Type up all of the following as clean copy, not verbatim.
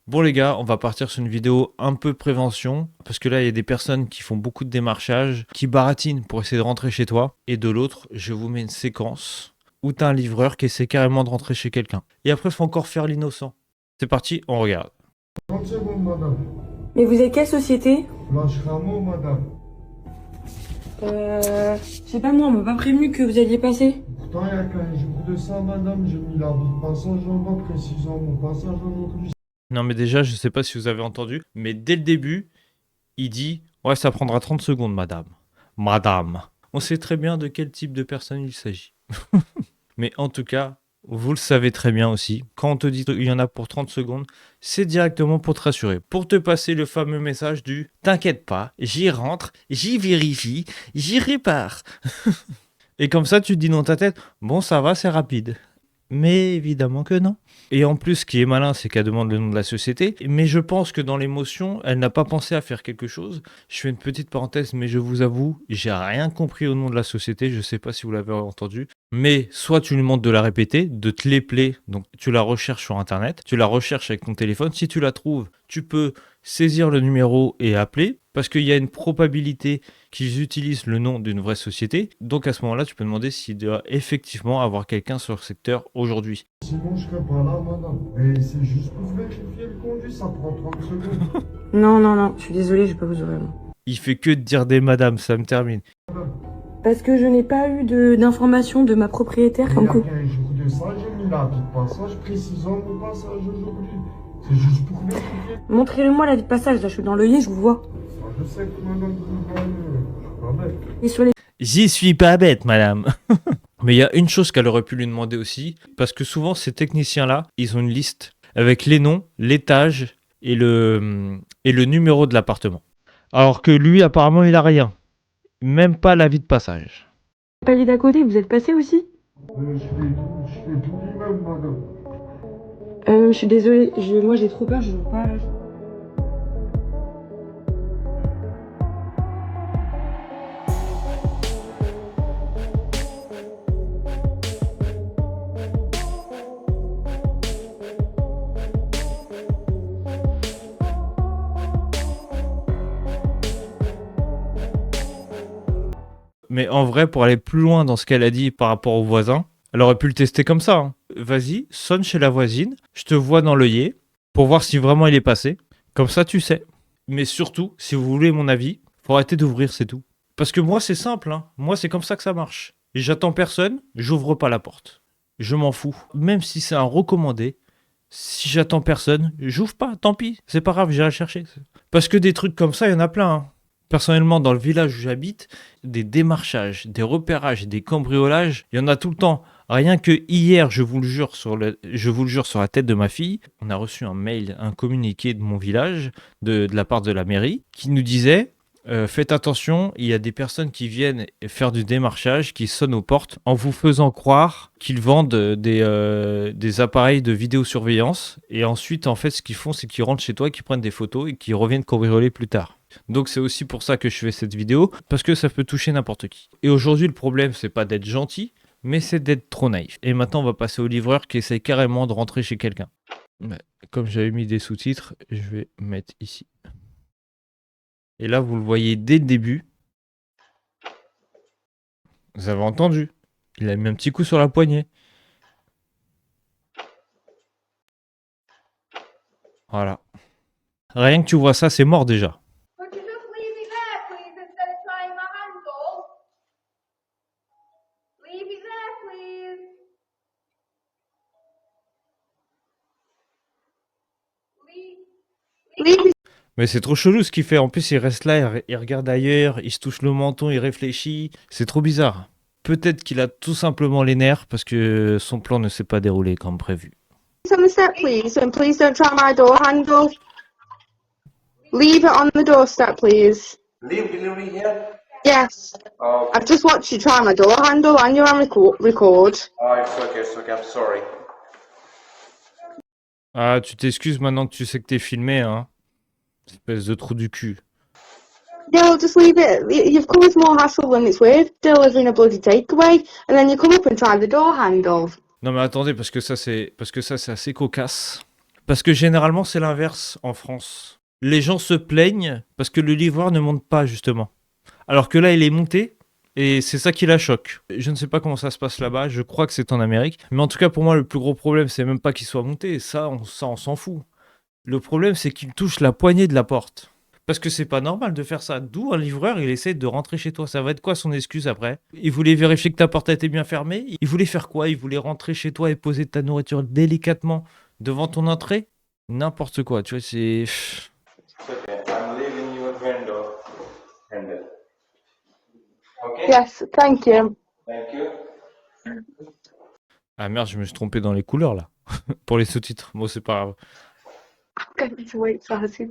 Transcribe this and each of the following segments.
Bon les gars, on va partir sur une vidéo un peu prévention, parce que là il y a des personnes qui font beaucoup de démarchage, qui baratinent pour essayer de rentrer chez toi, et de l'autre, je vous mets une séquence où t'as un livreur qui essaie carrément de rentrer chez quelqu'un. Et après, il faut encore faire l'innocent. C'est parti, on regarde. 30 secondes, madame. Mais vous êtes quelle société? Flash Ramo, madame. Je sais pas moi, on m'a pas prévenu que vous alliez passer. Pourtant, il y a 15 jours de ça, madame. J'ai mis l'avis de passage en bas, précisant mon passage aujourd'hui. Non mais déjà, je sais pas si vous avez entendu, mais dès le début, il dit « Ouais, ça prendra 30 secondes, madame. » Madame. On sait très bien de quel type de personne il s'agit. Mais en tout cas, vous le savez très bien aussi, quand on te dit qu'il y en a pour 30 secondes, c'est directement pour te rassurer, pour te passer le fameux message du « T'inquiète pas, j'y rentre, j'y vérifie, j'y répare. » Et comme ça, tu te dis dans ta tête « Bon, ça va, c'est rapide. » Mais évidemment que non. Et en plus, ce qui est malin, c'est qu'elle demande le nom de la société. Mais je pense que dans l'émotion, elle n'a pas pensé à faire quelque chose. Je fais une petite parenthèse, mais je vous avoue, j'ai rien compris au nom de la société. Je sais pas si vous l'avez entendu. Mais soit tu lui demandes de la répéter, de te l'épeler. Donc tu la recherches sur Internet, tu la recherches avec ton téléphone. Si tu la trouves, tu peux saisir le numéro et appeler. Parce qu'il y a une probabilité qu'ils utilisent le nom d'une vraie société. Donc à ce moment-là, tu peux demander s'il doit effectivement avoir quelqu'un sur le secteur aujourd'hui. Sinon, je serais pas là, madame. Et c'est juste pour vérifier le conduit, ça prend 30 secondes. Non, je suis désolée, je vais pas vous ouvrir. Il fait que de dire des madames, ça me termine. Parce que je n'ai pas eu d'informations de ma propriétaire Il y comme a quoi. 15 jours de ça, j'ai mis l'avis de passage, précisant mon passage aujourd'hui. C'est juste pour vérifier. Montrez-moi la vie de passage, là je suis dans l'œillet, je vous vois. Je sais que madame, vous voyez, je suis pas bête. Et sur les. J'y suis pas bête, madame. Mais il y a une chose qu'elle aurait pu lui demander aussi, parce que souvent ces techniciens-là, ils ont une liste avec les noms, l'étage et le numéro de l'appartement. Alors que lui, apparemment, il a rien. Même pas l'avis de passage. Palier d'à côté, vous êtes passé aussi? Je fais tout lui-même, madame. Je suis désolée, moi j'ai trop peur, je veux pas. Mais en vrai, pour aller plus loin dans ce qu'elle a dit par rapport au voisin, elle aurait pu le tester comme ça. Hein. Vas-y, sonne chez la voisine, je te vois dans l'œillet, pour voir si vraiment il est passé. Comme ça, tu sais. Mais surtout, si vous voulez mon avis, faut arrêter d'ouvrir, c'est tout. Parce que moi, c'est simple. Hein. Moi, c'est comme ça que ça marche. J'attends personne, j'ouvre pas la porte. Je m'en fous. Même si c'est un recommandé, si j'attends personne, j'ouvre pas, tant pis. C'est pas grave, j'irai le chercher. Parce que des trucs comme ça, il y en a plein. Hein. Personnellement, dans le village où j'habite, des démarchages, des repérages, des cambriolages, il y en a tout le temps. Rien que hier, je vous le jure sur la tête de ma fille, on a reçu un mail, un communiqué de mon village, de la part de la mairie, qui nous disait faites attention, il y a des personnes qui viennent faire du démarchage, qui sonnent aux portes en vous faisant croire qu'ils vendent des appareils de vidéosurveillance. Et ensuite, en fait, ce qu'ils font, c'est qu'ils rentrent chez toi, qu'ils prennent des photos et qu'ils reviennent cambrioler plus tard. Donc c'est aussi pour ça que je fais cette vidéo, parce que ça peut toucher n'importe qui. Et aujourd'hui, le problème, c'est pas d'être gentil, mais c'est d'être trop naïf. Et maintenant, on va passer au livreur qui essaie carrément de rentrer chez quelqu'un. Comme j'avais mis des sous-titres, je vais mettre ici. Et là, vous le voyez dès le début. Vous avez entendu. Il a mis un petit coup sur la poignée. Voilà. Rien que tu vois ça, c'est mort déjà. Could you just leave it there, please, instead of trying my handle? Leave it there, please. Leave it. Mais c'est trop chelou ce qu'il fait. En plus, il reste là, il regarde ailleurs, il se touche le menton, il réfléchit. C'est trop bizarre. Peut-être qu'il a tout simplement les nerfs parce que son plan ne s'est pas déroulé comme prévu. On the step, please, and please don't try my door handle. Leave it on the doorstep, please. Leave delivery here? Yes. Oh, I've just watched you try my door handle and you're on record. oh it's okay, I'm sorry. Ah, tu t'excuses maintenant que tu sais que t'es filmé, hein. Espèce de trou du cul. No, just leave it. You've caused more hassle than it's worth delivering a bloody takeaway, and then you come up and try the door handle. Non mais attendez, parce que ça c'est assez cocasse. Parce que généralement, c'est l'inverse en France. Les gens se plaignent parce que le livreur ne monte pas, justement. Alors que là, il est monté et c'est ça qui la choque. Je ne sais pas comment ça se passe là-bas, je crois que c'est en Amérique. Mais en tout cas, pour moi, le plus gros problème, c'est même pas qu'il soit monté. Ça, on s'en fout. Le problème, c'est qu'il touche la poignée de la porte. Parce que c'est pas normal de faire ça. D'où un livreur, il essaie de rentrer chez toi. Ça va être quoi son excuse après? Il voulait vérifier que ta porte était bien fermée. Il voulait faire quoi? Il voulait rentrer chez toi et poser ta nourriture délicatement devant ton entrée? N'importe quoi, tu vois, c'est... It's okay. I'm leaving your window handle. Okay? Yes, thank you. Thank you. Ah merde, je me suis trompé dans les couleurs là. Pour les sous-titres. Bon, c'est pas grave. I'm going to wait for her to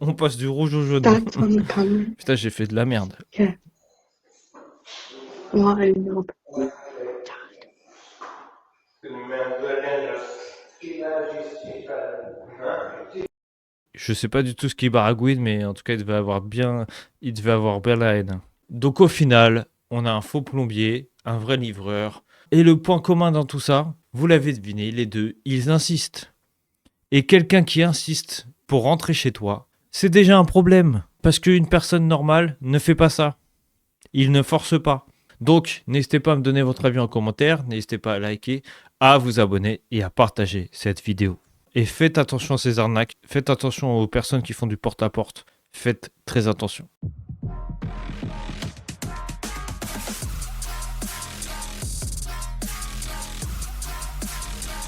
On passe du rouge au jaune. dance on the camera. Putain, j'ai fait de la merde. Yeah. Why not? Je sais pas du tout ce qu'il baragouine, mais en tout cas, il devait avoir bien la haine. Donc au final, on a un faux plombier, un vrai livreur. Et le point commun dans tout ça, vous l'avez deviné, les deux, ils insistent. Et quelqu'un qui insiste pour rentrer chez toi, c'est déjà un problème. Parce qu'une personne normale ne fait pas ça. Il ne force pas. Donc, n'hésitez pas à me donner votre avis en commentaire, n'hésitez pas à liker, à vous abonner et à partager cette vidéo. Et faites attention à ces arnaques, faites attention aux personnes qui font du porte-à-porte. Faites très attention.